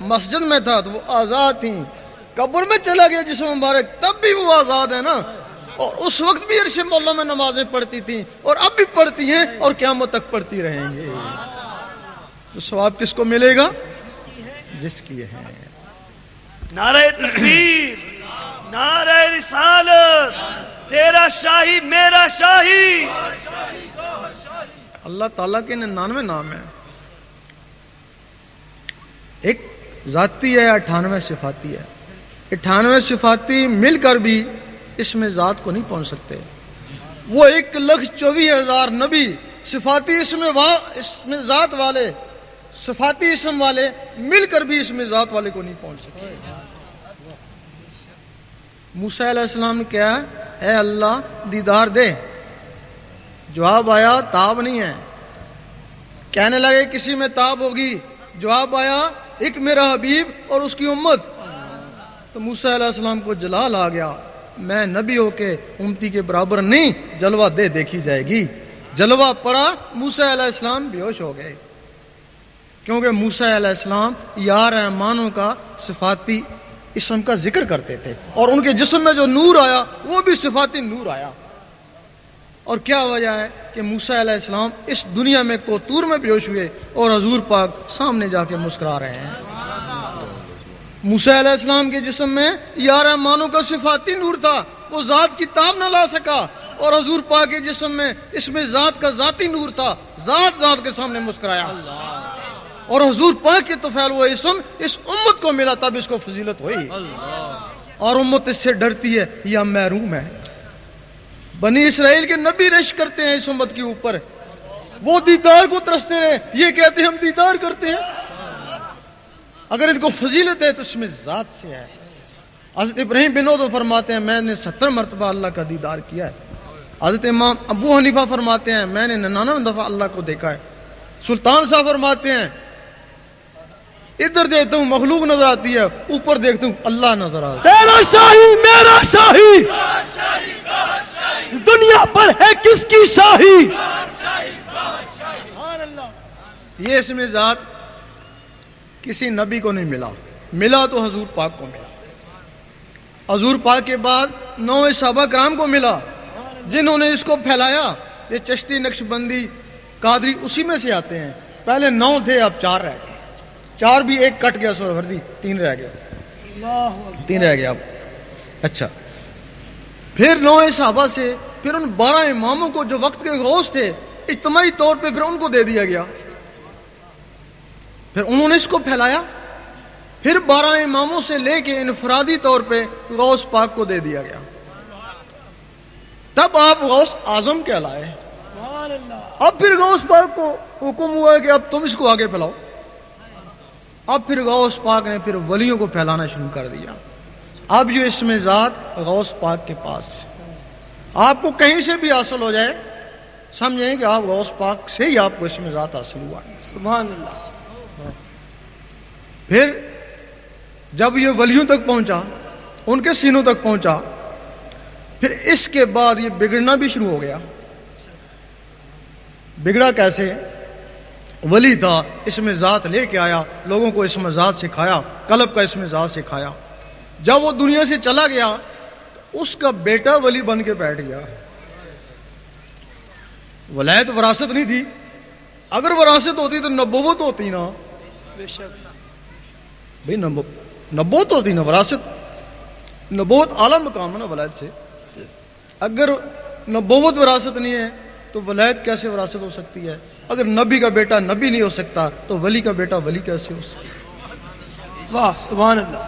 مسجد میں تھا تو وہ آزاد تھیں، قبر میں چلا گیا جسم مبارک تب بھی وہ آزاد ہے نا، اور اس وقت بھی عرش مولا میں نمازیں پڑھتی تھیں اور اب بھی پڑھتی ہیں اور قیامت تک پڑھتی رہیں گے۔ تو ثواب کس کو ملے گا؟ جس کی ہے۔ نعرہ تکبیر، نعرہ رسالت، تیرا شاہی میرا شاہی۔ اللہ تعالیٰ کے 99 نام ہیں، ایک ذاتی ہے، 98 صفاتی ہے۔ 98 صفاتی مل کر بھی اس میں ذات کو نہیں پہنچ سکتے۔ وہ 1,24,000 نبی صفاتی اس میں ذات والے، صفاتی اسم والے مل کر بھی اس میں ذات والے کو نہیں پہنچ سکتے۔ موسیٰ علیہ السلام نے کہا اے اللہ دیدار دے، جواب آیا تاب نہیں ہے۔ کہنے لگے کسی میں تاب ہوگی، جواب آیا ایک میرا حبیب اور اس کی امت۔ تو موسیٰ علیہ السلام کو جلال آ گیا، میں نبی ہو کے امتی کے برابر نہیں، جلوہ دے دیکھی جائے گی۔ جلوہ پڑا، موسیٰ علیہ السلام بے ہوش ہو گئے، کیونکہ موسیٰ علیہ السلام یا رحمانوں کا صفاتی اسم کا ذکر کرتے تھے، اور ان کے جسم میں جو نور آیا وہ بھی صفاتی نور آیا۔ اور کیا وجہ ہے کہ موسیٰ علیہ السلام اس دنیا میں کوتور میں بیہوش ہوئے اور حضور پاک سامنے جا کے مسکرا رہے ہیں۔ موسیٰ علیہ السلام کے جسم میں یا رحمانوں کا صفاتی نور تھا، وہ ذات کی تاب نہ لا سکا، اور حضور پاک کے جسم میں اس میں ذات کا ذاتی نور تھا، ذات کے سامنے مسکرایا، اور حضور پاک کے طفیل وہ اسم اس امت کو ملا، تب اس کو فضیلت ہوئی۔ اور امت اس سے ڈرتی ہے یا محروم ہے۔ بنی اسرائیل کے نبی رشک کرتے ہیں اس امت کے اوپر، وہ دیدار کو ترستے رہے، یہ کہتے ہیں ہم دیدار کرتے ہیں۔ اگر ان کو فضیلت ہے تو اس میں ذات سے ہے۔ حضرت ابراہیم بن عدو فرماتے ہیں میں نے 70 مرتبہ اللہ کا دیدار کیا ہے۔ حضرت امام ابو حنیفہ فرماتے ہیں میں نے 99 دفعہ اللہ کو دیکھا ہے۔ سلطان صاحب فرماتے ہیں ادھر دیکھتا ہوں مخلوق نظر آتی ہے، اوپر دیکھتا ہوں اللہ نظر آتا ہے۔ تیرا شاہی میرا شاہی، دنیا پر ہے کس کی شاہی؟ یہ اس میں ذات کسی نبی کو نہیں ملا تو حضور پاک کو ملا۔ حضور پاک کے بعد 9 صحابہ کرام کو ملا جنہوں نے اس کو پھیلایا۔ یہ چشتی، نقشبندی، قادری اسی میں سے آتے ہیں۔ پہلے 9 تھے، اب 4 رہ گئے، 4 بھی ایک کٹ گیا، سہروردی 3 رہ گیا، 3 رہ گیا اب۔ اچھا، پھر 9 صحابہ سے پھر ان 12 اماموں کو جو وقت کے غوث تھے اجتماعی طور پہ پھر ان کو دے دیا گیا، پھر انہوں نے اس کو پھیلایا۔ پھر 12 اماموں سے لے کے انفرادی طور پہ غوث پاک کو دے دیا گیا، تب آپ غوث اعظم کہلائے۔ اب پھر غوث پاک کو حکم ہوا ہے کہ اب تم اس کو آگے پھیلاؤ۔ اب پھر غوث پاک نے پھر ولیوں کو پھیلانا شروع کر دیا۔ اب جو اس میں ذات غوث پاک کے پاس ہے، آپ کو کہیں سے بھی حاصل ہو جائے سمجھیں کہ آپ غوث پاک سے ہی آپ کو اس میں ذات حاصل ہوا ہے۔ سبحان اللہ۔ پھر جب یہ ولیوں تک پہنچا، ان کے سینوں تک پہنچا، پھر اس کے بعد یہ بگڑنا بھی شروع ہو گیا۔ بگڑا کیسے؟ ولی تھا، اس میں ذات لے کے آیا، لوگوں کو اس میں ذات سکھایا، قلب کا اس میں ذات سکھایا۔ جب وہ دنیا سے چلا گیا اس کا بیٹا ولی بن کے بیٹھ گیا۔ ولایت وراثت نہیں تھی، اگر وراثت ہوتی تو نبوت ہوتی نا، بے شک بھئی نبوت ہوتی نا، وراثت، نبوت اعلیٰ مقام ہے نا ولایت سے۔ اگر نبوت وراثت نہیں ہے تو ولایت کیسے وراثت ہو سکتی ہے؟ اگر نبی کا بیٹا نبی نہیں ہو سکتا تو ولی کا بیٹا ولی کیسے ہو سکتا؟ واہ سبحان اللہ۔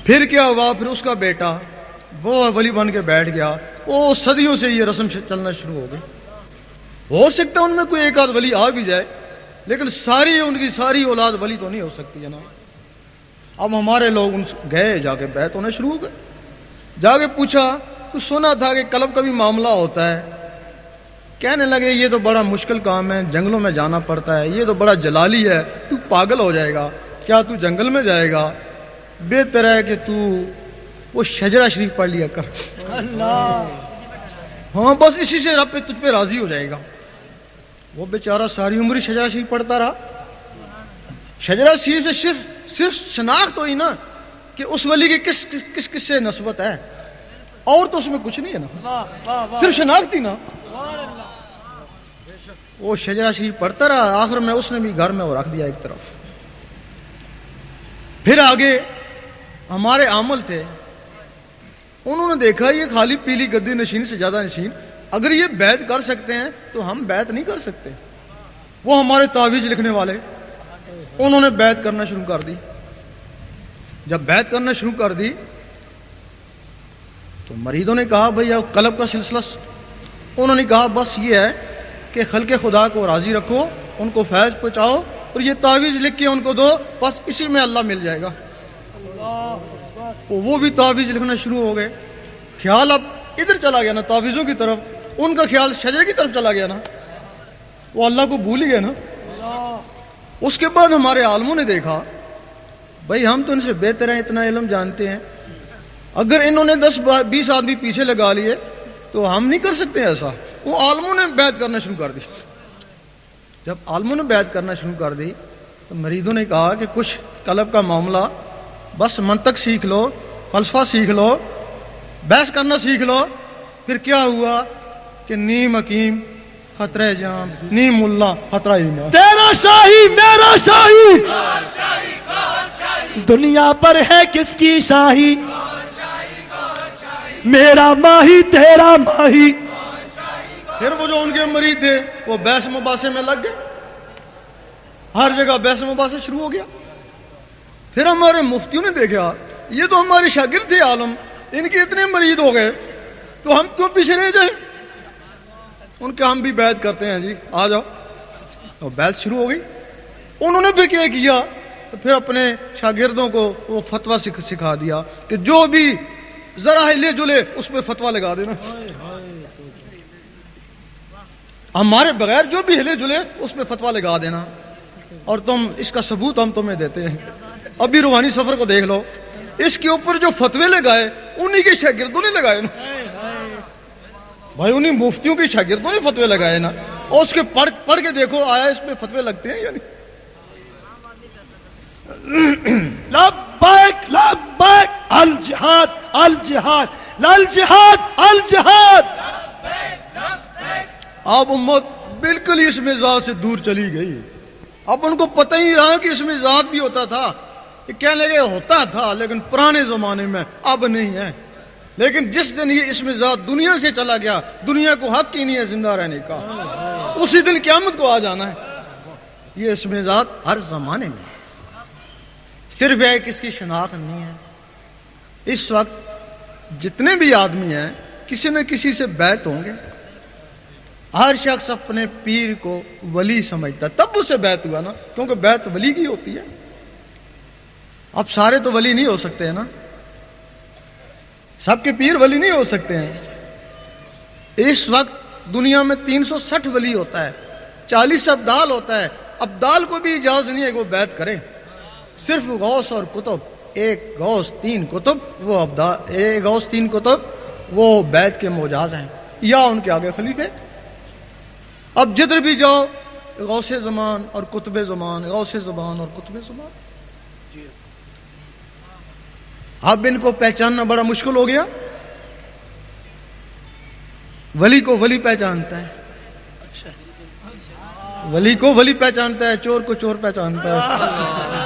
پھر کیا ہوا؟ پھر اس کا بیٹا وہ ولی بن کے بیٹھ گیا، وہ صدیوں سے یہ رسم چلنا شروع ہو گئی۔ ہو سکتا ہے ان میں کوئی ایک آدھ ولی آ بھی جائے، لیکن ان کی ساری اولاد ولی تو نہیں ہو سکتی ہے نا۔ اب ہمارے لوگ ان گئے، جا کے بیعت ہونا شروع ہو گئے، جا کے پوچھا، کچھ سنا تھا کہ قلب کا بھی معاملہ ہوتا ہے۔ کہنے لگے یہ تو بڑا مشکل کام ہے، جنگلوں میں جانا پڑتا ہے، یہ تو بڑا جلالی ہے، تو پاگل ہو جائے گا، کیا تو جنگل میں جائے گا؟ بہتر ہے کہ تو وہ شجرہ شریف پڑھ لیا کر، اللہ ہاں بس اسی سے رب تجھ پہ راضی ہو جائے گا۔ وہ بیچارہ ساری عمر شجرہ شریف پڑھتا رہا۔ شجرہ شریف سے صرف صرف شناخت ہوئی نا کہ اس ولی کی کس سے نسبت ہے، اور تو اس میں کچھ نہیں ہے نا، واہ واہ واہ صرف شناخت ہی نا. سبحان اللہ. وہ شجرہ شریف پڑھتا رہا، آخر میں اس نے بھی گھر میں وہ رکھ دیا ایک طرف. پھر آگے ہمارے عامل تھے، انہوں نے دیکھا یہ خالی پیلی گدی نشین سے زیادہ نشین، اگر یہ بیعت کر سکتے ہیں تو ہم بیعت نہیں کر سکتے. وہ ہمارے تعویذ لکھنے والے، انہوں نے بیعت کرنا شروع کر دی. جب بیعت کرنا شروع کر دی تو مریدوں نے کہا بھئی اب قلب کا سلسلہ، انہوں نے کہا بس یہ ہے کہ خلق خدا کو راضی رکھو، ان کو فیض پہنچاؤ اور یہ تعویذ لکھ کے ان کو دو، بس اسی میں اللہ مل جائے گا. وہ بھی تعویذ لکھنا شروع ہو گئے. خیال اب ادھر چلا گیا نا تعویذوں کی طرف، ان کا خیال شجرے کی طرف چلا گیا نا، وہ اللہ کو بھول ہی گئے نا. اس کے بعد ہمارے عالموں نے دیکھا بھئی ہم تو ان سے بہتر ہیں، اتنا علم جانتے ہیں، اگر انہوں نے 10-20 آدمی پیچھے لگا لیے تو ہم نہیں کر سکتے ایسا. وہ عالموں نے بیعت کرنا شروع کر دی. جب عالموں نے بیعت کرنا شروع کر دی تو مریدوں نے کہا کہ کچھ قلب کا معاملہ، بس منطق سیکھ لو، فلسفہ سیکھ لو، بحث کرنا سیکھ لو. پھر کیا ہوا کہ نیم حکیم خطرہ جان، نیم ملا خطرہ ایمان. تیرا شاہی میرا شاہی، دنیا پر ہے کس کی شاہی، میرا ماہی تیرا ماہی. پھر وہ جو ان کے مرید تھے وہ بحث مباحثے میں لگ گئے، ہر جگہ بحث مباحثہ شروع ہو گیا. پھر ہمارے مفتیوں نے دیکھا یہ تو ہمارے شاگرد تھے عالم، ان کے اتنے مرید ہو گئے تو ہم کیوں پیچھے رہ جائیں. ان کے ہم بھی بیعت کرتے ہیں جی، آ جاؤ. اور بیعت شروع ہو گئی. انہوں نے پھر کیا کیا، تو پھر اپنے شاگردوں کو وہ فتویٰ سکھا دیا کہ جو بھی ذرا ہلے جلے اس پہ فتویٰ لگا دینا، ہمارے بغیر جو بھی ہلے جلے اس پہ فتویٰ لگا دینا، اور تم اس کا ثبوت ہم تمہیں دیتے ہیں. ابھی روحانی سفر کو دیکھ لو، اس کے اوپر جو فتوے لگائے انہی کے شاگردوں نے لگائے نا بھائی، انہی مفتیوں کے شاگردوں نے فتوے لگائے نا. اور اس کے پڑھ کے دیکھو آیا اس پہ فتوے لگتے ہیں یا نہیں. لبیک لبیک الجہاد الجہاد الجہاد الجہاد. اب امت بالکل اس مزاج سے دور چلی گئی. اب ان کو پتہ ہی رہا کہ اس میں ذات بھی ہوتا تھا. یہ کہنے لگے ہوتا تھا لیکن پرانے زمانے میں، اب نہیں ہے. لیکن جس دن یہ اس میں ذات دنیا سے چلا گیا، دنیا کو حق ہی نہیں ہے زندہ رہنے کا، اسی دن قیامت کو آ جانا ہے. یہ اس میں ذات ہر زمانے میں، صرف ہے کہ اس کی شناخت نہیں ہے. اس وقت جتنے بھی آدمی ہیں کسی نہ کسی سے بیعت ہوں گے. ہر شخص اپنے پیر کو ولی سمجھتا، تب اسے بیعت ہوا نا، کیونکہ بیعت ولی کی ہوتی ہے. اب سارے تو ولی نہیں ہو سکتے ہیں نا، سب کے پیر ولی نہیں ہو سکتے ہیں. اس وقت دنیا میں 360 ولی ہوتا ہے، 40 ابدال ہوتا ہے. ابدال کو بھی اجازت نہیں ہے کہ وہ بیعت کرے. صرف غوث اور کتب، ایک غوث 3 کتب، وہ ابدال، ایک غوث 3 کتب وہ بیعت کے مجاز ہیں، یا ان کے آگے خلیفے. اب جدھر بھی جاؤ غوث زمان اور کتب زمان، غوث زمان اور کتب زمان. اب ان کو پہچاننا بڑا مشکل ہو گیا. ولی کو ولی پہچانتا ہے، ولی کو ولی پہچانتا ہے، چور کو چور پہچانتا ہے.